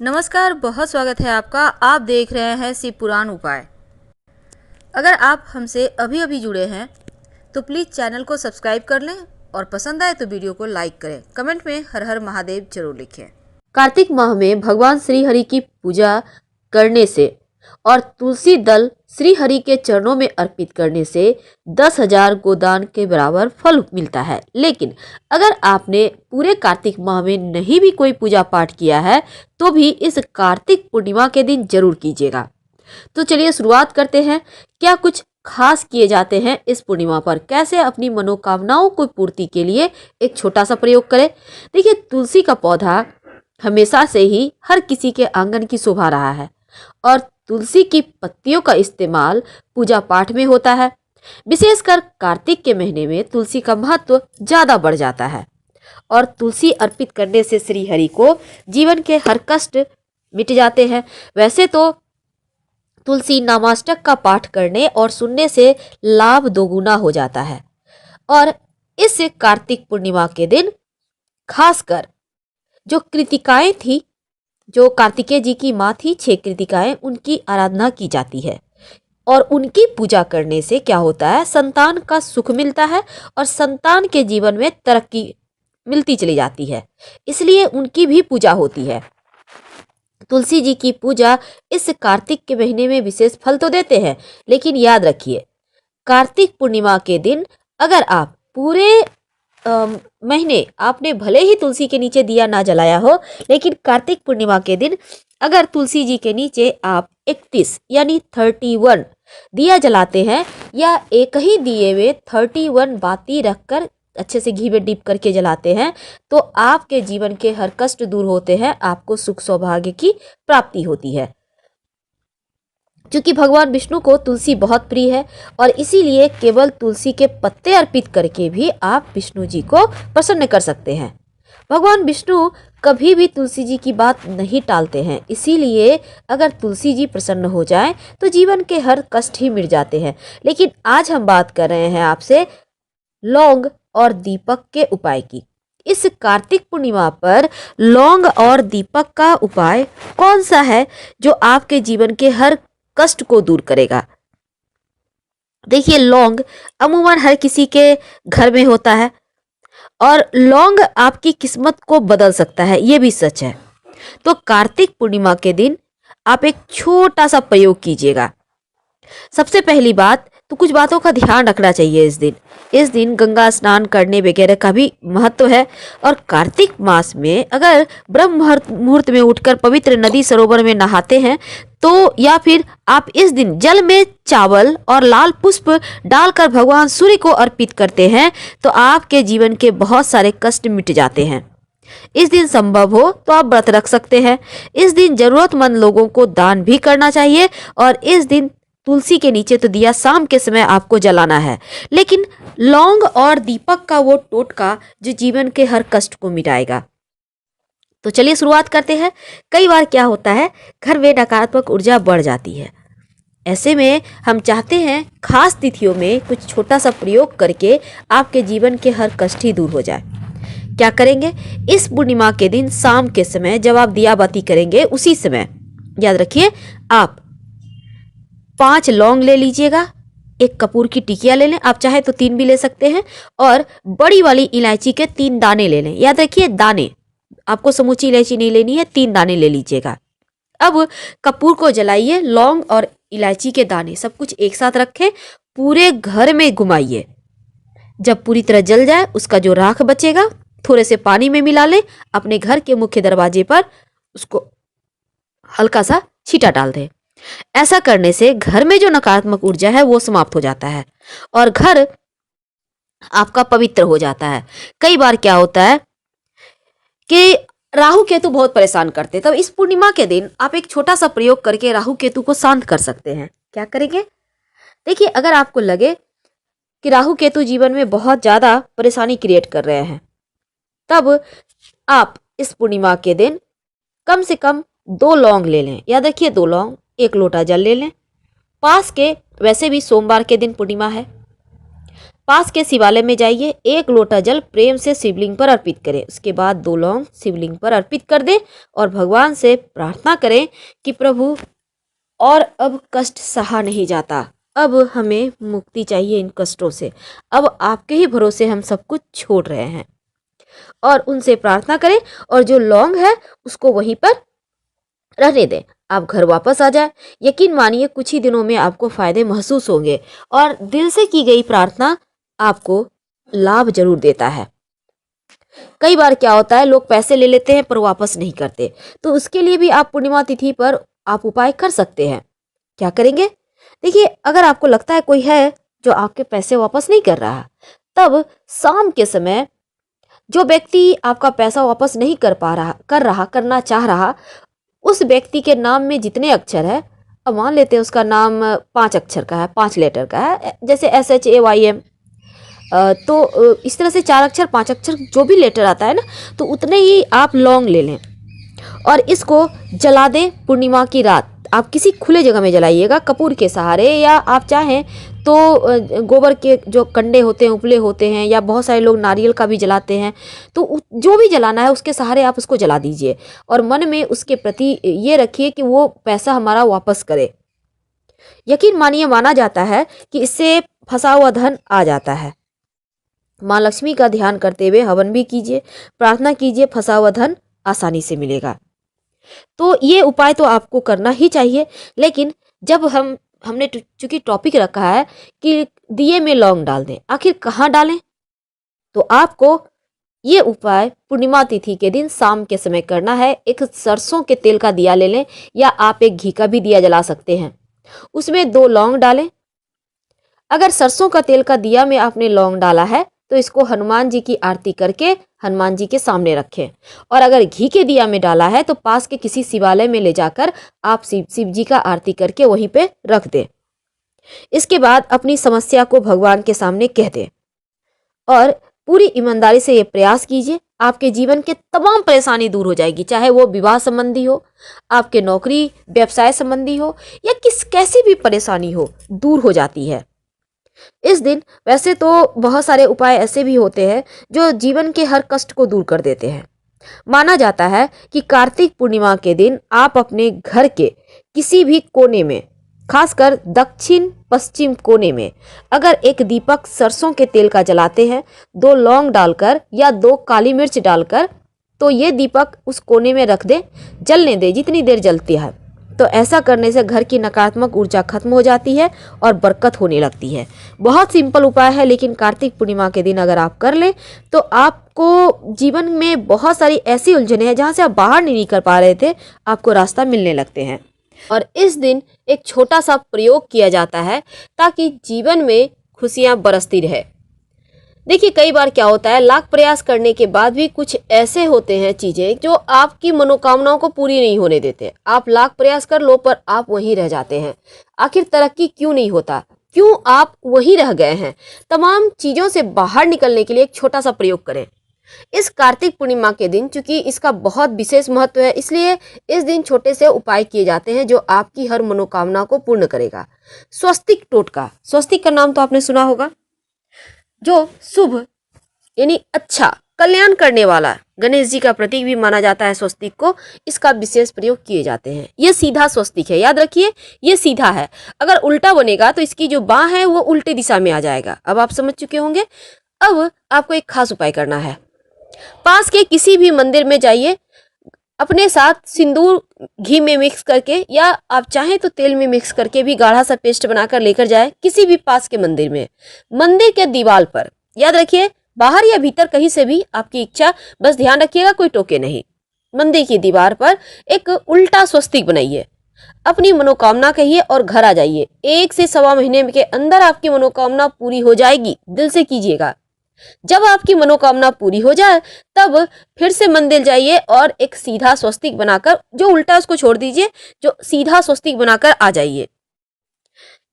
नमस्कार, बहुत स्वागत है आपका। आप देख रहे हैं शिव पुराण उपाय। अगर आप हमसे अभी अभी जुड़े हैं तो प्लीज़ चैनल को सब्सक्राइब कर लें और पसंद आए तो वीडियो को लाइक करें। कमेंट में हर हर महादेव जरूर लिखें। कार्तिक माह में भगवान श्री हरि की पूजा करने से और तुलसी दल श्री हरि के चरणों में अर्पित करने से 10,000 गोदान के बराबर फल मिलता है। लेकिन अगर आपने पूरे कार्तिक माह में नहीं भी कोई पूजा पाठ किया है तो भी इस कार्तिक पूर्णिमा के दिन जरूर कीजिएगा। तो चलिए शुरुआत करते हैं। क्या कुछ खास किए जाते हैं इस पूर्णिमा पर, कैसे अपनी मनोकामनाओं को पूर्ति के लिए एक छोटा सा प्रयोग करें। देखिए, तुलसी का पौधा हमेशा से ही हर किसी के आंगन की शोभा रहा है और तुलसी की पत्तियों का इस्तेमाल पूजा पाठ में होता है। विशेषकर कार्तिक के महीने में तुलसी का महत्व ज्यादा बढ़ जाता है और तुलसी अर्पित करने से श्री हरि को जीवन के हर कष्ट मिट जाते हैं। वैसे तो तुलसी नामाष्टक का पाठ करने और सुनने से लाभ दोगुना हो जाता है और इस कार्तिक पूर्णिमा के दिन खासकर जो कृतिकाएं थी, जो कार्तिकेय जी की माँ थी, 6 कृतिकाएं, उनकी आराधना की जाती है और उनकी पूजा करने से क्या होता है, संतान का सुख मिलता है और संतान के जीवन में तरक्की मिलती चली जाती है। इसलिए उनकी भी पूजा होती है। तुलसी जी की पूजा इस कार्तिक के महीने में विशेष फल तो देते हैं, लेकिन याद रखिए, कार्तिक पूर्णिमा के दिन अगर आप पूरे महीने आपने भले ही तुलसी के नीचे दिया ना जलाया हो, लेकिन कार्तिक पूर्णिमा के दिन अगर तुलसी जी के नीचे आप 31 यानी 31 दिया जलाते हैं या एक ही दिए में 31 बाती रखकर अच्छे से घी में डीप करके जलाते हैं तो आपके जीवन के हर कष्ट दूर होते हैं, आपको सुख सौभाग्य की प्राप्ति होती है। क्योंकि भगवान विष्णु को तुलसी बहुत प्रिय है और इसीलिए केवल तुलसी के पत्ते अर्पित करके भी आप विष्णु जी को प्रसन्न कर सकते हैं। भगवान विष्णु कभी भी तुलसी जी की बात नहीं टालते हैं, इसीलिए अगर तुलसी जी प्रसन्न हो जाएं तो जीवन के हर कष्ट ही मिट जाते हैं। लेकिन आज हम बात कर रहे हैं आपसे लौंग और दीपक के उपाय की। इस कार्तिक पूर्णिमा पर लौंग और दीपक का उपाय कौन सा है जो आपके जीवन के हर कष्ट को दूर करेगा। देखिए, लौंग अमूमन हर किसी के घर में होता है और लौंग आपकी किस्मत को बदल सकता है, ये भी सच है। तो कार्तिक पूर्णिमा के दिन आप एक छोटा सा प्रयोग कीजिएगा। सबसे पहली बात तो कुछ बातों का ध्यान रखना चाहिए। इस दिन गंगा स्नान करने वगैरह का भी महत्व है और कार्तिक मास में अगर ब्रह्म मुहूर्त में उठकर पवित्र नदी सरोवर में नहाते हैं तो या फिर आप इस दिन जल में चावल और लाल पुष्प डालकर भगवान सूर्य को अर्पित करते हैं तो आपके जीवन के बहुत सारे कष्ट मिट जाते हैं। इस दिन संभव हो तो आप व्रत रख सकते हैं। इस दिन जरूरतमंद लोगों को दान भी करना चाहिए और इस दिन तुलसी के नीचे तो दिया शाम के समय आपको जलाना है, लेकिन लौंग और दीपक का वो टोटका जो जीवन के हर कष्ट को मिटाएगा। तो चलिए शुरुआत करते हैं। कई बार क्या होता है, घर में नकारात्मक ऊर्जा बढ़ जाती है। ऐसे में हम चाहते हैं खास तिथियों में कुछ छोटा सा प्रयोग करके आपके जीवन के हर कष्ट ही दूर हो जाए। क्या करेंगे, इस पूर्णिमा के दिन शाम के समय जब आप दिया बाती करेंगे उसी समय याद रखिए आप 5 लौंग ले लीजिएगा, 1 कपूर की टिकिया ले लें, आप चाहे तो 3 भी ले सकते हैं, और बड़ी वाली इलायची के 3 दाने ले लें। याद रखिए दाने, आपको समूची इलायची नहीं लेनी है, 3 दाने ले लीजिएगा। अब कपूर को जलाइए, लौंग और इलायची के दाने सब कुछ एक साथ रखें, पूरे घर में घुमाइए। जब पूरी तरह जल जाए उसका जो राख बचेगा थोड़े से पानी में मिला लें, अपने घर के मुख्य दरवाजे पर उसको हल्का सा छींटा डाल दें। ऐसा करने से घर में जो नकारात्मक ऊर्जा है वो समाप्त हो जाता है और घर आपका पवित्र हो जाता है। कई बार क्या होता है कि राहु केतु बहुत परेशान करते हैं, तब इस पूर्णिमा के दिन आप एक छोटा सा प्रयोग करके राहु केतु को शांत कर सकते हैं। क्या करेंगे, देखिए, अगर आपको लगे कि राहु केतु जीवन में बहुत ज्यादा परेशानी क्रिएट कर रहे हैं तब आप इस पूर्णिमा के दिन कम से कम 2 लौंग ले लें। याद रखिए 2 लौंग, 1 लोटा जल ले लें। पास के, वैसे भी सोमवार के दिन पूर्णिमा है, पास के शिवालय में जाइए, 1 लोटा जल प्रेम से शिवलिंग पर अर्पित करें। उसके बाद 2 लौंग शिवलिंग पर अर्पित कर दें और भगवान से प्रार्थना करें कि प्रभु, और अब कष्ट सहा नहीं जाता, अब हमें मुक्ति चाहिए इन कष्टों से, अब आपके ही भरोसे हम सब कुछ छोड़ रहे हैं। और उनसे प्रार्थना करें और जो लौंग है उसको वहीं पर रहने दें। आप घर वापस आ जाए। यकीन मानिए कुछ ही दिनों में आपको फायदे महसूस होंगे और दिल से की गई प्रार्थना आपको लाभ जरूर देता है। कई बार क्या होता है, लोग पैसे ले लेते हैं पर वापस नहीं करते, तो उसके लिए भी आप पूर्णिमा तिथि पर आप उपाय कर सकते हैं। क्या करेंगे? देखिए, अगर आपको लगता है कोई है जो आपके पैसे वापस नहीं कर रहा, तब शाम के समय जो व्यक्ति आपका पैसा वापस नहीं करना चाह रहा, उस व्यक्ति के नाम में जितने अक्षर है, अब मान लेते हैं उसका नाम 5 अक्षर का है, 5 लेटर का है, जैसे SHAYM, तो इस तरह से 4 अक्षर 5 अक्षर जो भी लेटर आता है ना, तो उतने ही आप लौंग ले लें और इसको जला दें पूर्णिमा की रात। आप किसी खुले जगह में जलाइएगा, कपूर के सहारे, या आप चाहें तो गोबर के जो कंडे होते हैं, उपले होते हैं, या बहुत सारे लोग नारियल का भी जलाते हैं, तो जो भी जलाना है उसके सहारे आप उसको जला दीजिए और मन में उसके प्रति ये रखिए कि वो पैसा हमारा वापस करे। यकीन मानिए, माना जाता है कि इससे फंसा हुआ धन आ जाता है। माँ लक्ष्मी का ध्यान करते हुए हवन भी कीजिए, प्रार्थना कीजिए, फंसा हुआ धन आसानी से मिलेगा। तो ये उपाय तो आपको करना ही चाहिए। लेकिन जब हमने चूंकि टॉपिक रखा है कि दिए में लौंग डाल दें, आखिर कहाँ डालें, तो आपको ये उपाय पूर्णिमा तिथि के दिन शाम के समय करना है। एक सरसों के तेल का दिया ले लें या आप एक घी का भी दिया जला सकते हैं, उसमें 2 लौंग डालें। अगर सरसों का तेल का दिया में आपने लौंग डाला है तो इसको हनुमान जी की आरती करके हनुमान जी के सामने रखें, और अगर घी के दिया में डाला है तो पास के किसी शिवालय में ले जाकर आप शिव जी का आरती करके वहीं पे रख दें। इसके बाद अपनी समस्या को भगवान के सामने कह दें और पूरी ईमानदारी से ये प्रयास कीजिए, आपके जीवन के तमाम परेशानी दूर हो जाएगी, चाहे वो विवाह संबंधी हो, आपके नौकरी व्यवसाय संबंधी हो, या कैसी भी परेशानी हो, दूर हो जाती है। इस दिन वैसे तो बहुत सारे उपाय ऐसे भी होते हैं जो जीवन के हर कष्ट को दूर कर देते हैं। माना जाता है कि कार्तिक पूर्णिमा के दिन आप अपने घर के किसी भी कोने में, खासकर दक्षिण पश्चिम कोने में, अगर एक दीपक सरसों के तेल का जलाते हैं 2 लौंग डालकर या 2 काली मिर्च डालकर, तो ये दीपक उस कोने में रख दें, जलने दें जितनी देर जलती है। तो ऐसा करने से घर की नकारात्मक ऊर्जा खत्म हो जाती है और बरकत होने लगती है। बहुत सिंपल उपाय है, लेकिन कार्तिक पूर्णिमा के दिन अगर आप कर लें तो आपको जीवन में बहुत सारी ऐसी उलझनें हैं जहां से आप बाहर नहीं निकल पा रहे थे, आपको रास्ता मिलने लगते हैं। और इस दिन एक छोटा सा प्रयोग किया जाता है ताकि जीवन में खुशियां बरसती रहे। देखिए, कई बार क्या होता है, लाख प्रयास करने के बाद भी कुछ ऐसे होते हैं चीजें जो आपकी मनोकामनाओं को पूरी नहीं होने देते। आप लाख प्रयास कर लो पर आप वहीं रह जाते हैं। आखिर तरक्की क्यों नहीं होता, क्यों आप वहीं रह गए हैं? तमाम चीजों से बाहर निकलने के लिए एक छोटा सा प्रयोग करें। इस कार्तिक पूर्णिमा के दिन, चूंकि इसका बहुत विशेष महत्व है, इसलिए इस दिन छोटे से उपाय किए जाते हैं जो आपकी हर मनोकामना को पूर्ण करेगा। स्वस्तिक टोटका, स्वस्तिक का नाम तो आपने सुना होगा, जो शुभ यानी अच्छा, कल्याण करने वाला गणेश जी का प्रतीक भी माना जाता है स्वस्तिक को। इसका विशेष प्रयोग किए जाते हैं। ये सीधा स्वस्तिक है, याद रखिए, ये सीधा है। अगर उल्टा बनेगा तो इसकी जो बाँ है वो उल्टे दिशा में आ जाएगा। अब आप समझ चुके होंगे। अब आपको एक खास उपाय करना है। पास के किसी भी मंदिर में जाइए, अपने साथ सिंदूर घी में मिक्स करके, या आप चाहें तो तेल में मिक्स करके भी गाढ़ा सा पेस्ट बनाकर लेकर जाए किसी भी पास के मंदिर में। मंदिर के दीवार पर, याद रखिए, बाहर या भीतर कहीं से भी आपकी इच्छा, बस ध्यान रखिएगा कोई टोके नहीं। मंदिर की दीवार पर एक उल्टा स्वस्तिक बनाइए, अपनी मनोकामना कहिए और घर आ जाइए। 1 से सवा महीने के अंदर आपकी मनोकामना पूरी हो जाएगी। दिल से कीजिएगा। जब आपकी मनोकामना पूरी हो जाए तब फिर से मंदिर जाइए और एक सीधा स्वस्तिक बनाकर, जो उल्टा उसको छोड़ दीजिए, जो सीधा स्वस्तिक बनाकर आ जाइए।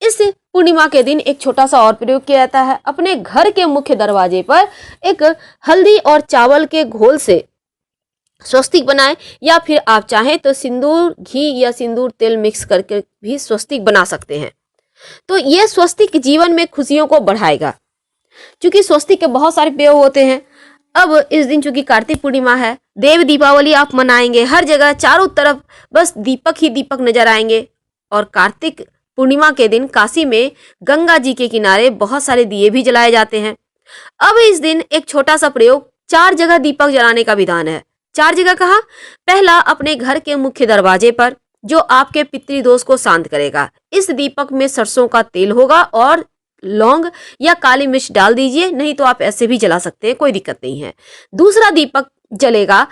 इस पूर्णिमा के दिन एक छोटा सा और प्रयोग किया जाता है। अपने घर के मुख्य दरवाजे पर एक हल्दी और चावल के घोल से स्वस्तिक बनाएं, या फिर आप चाहें तो सिंदूर घी या सिंदूर तेल मिक्स करके भी स्वस्तिक बना सकते हैं। तो यह स्वस्तिक जीवन में खुशियों को बढ़ाएगा। चूंकि स्वस्तिक के बहुत सारे प्रयोग होते हैं। अब इस दिन चूंकि कार्तिक पूर्णिमा है, देव दीपावली आप मनाएंगे, हर जगह चारों तरफ बस दीपक ही दीपक नजर आएंगे। और कार्तिक पूर्णिमा के दिन काशी में गंगा जी के किनारे बहुत सारे दिए भी जलाए जाते हैं। अब इस दिन एक छोटा सा प्रयोग, 4 जगह दीपक जलाने का विधान है। 4 जगह कहाँ? पहला, अपने घर के मुख्य दरवाजे पर, जो आपके पितृदोष को शांत करेगा। इस दीपक में सरसों का तेल होगा और लौंग या काली मिर्च डाल दीजिए, नहीं तो आप ऐसे भी जला सकते हैं, कोई दिक्कत नहीं है। दूसरा दीपक जलेगा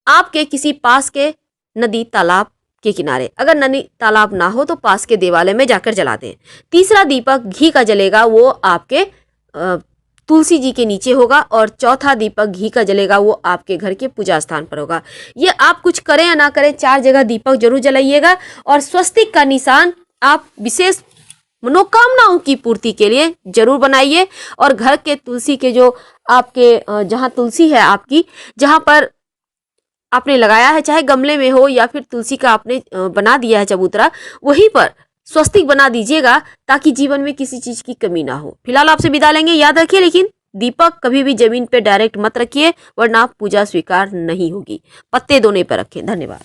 आपके किसी पास के नदी तालाब के किनारे, अगर नदी तालाब ना हो तो पास के देवालय में जाकर जला दें। तीसरा दीपक घी का जलेगा, वो आपके तुलसी जी के नीचे होगा। और चौथा दीपक घी का जलेगा, वो आपके घर के पूजा स्थान पर होगा। ये आप कुछ करें या ना करें, 4 जगह दीपक जरूर जलाइएगा। और स्वस्तिक का निशान आप विशेष मनोकामनाओं की पूर्ति के लिए जरूर बनाइए। और घर के तुलसी के जो आपके जहाँ तुलसी है आपकी, जहाँ पर आपने लगाया है, चाहे गमले में हो या फिर तुलसी का आपने बना दिया है चबूतरा, वहीं पर स्वस्तिक बना दीजिएगा, ताकि जीवन में किसी चीज की कमी ना हो। फिलहाल आपसे विदा लेंगे। याद रखिए लेकिन दीपक कभी भी जमीन पे डायरेक्ट मत रखिए, वरना पूजा स्वीकार नहीं होगी। पत्ते दोने पर रखें। धन्यवाद।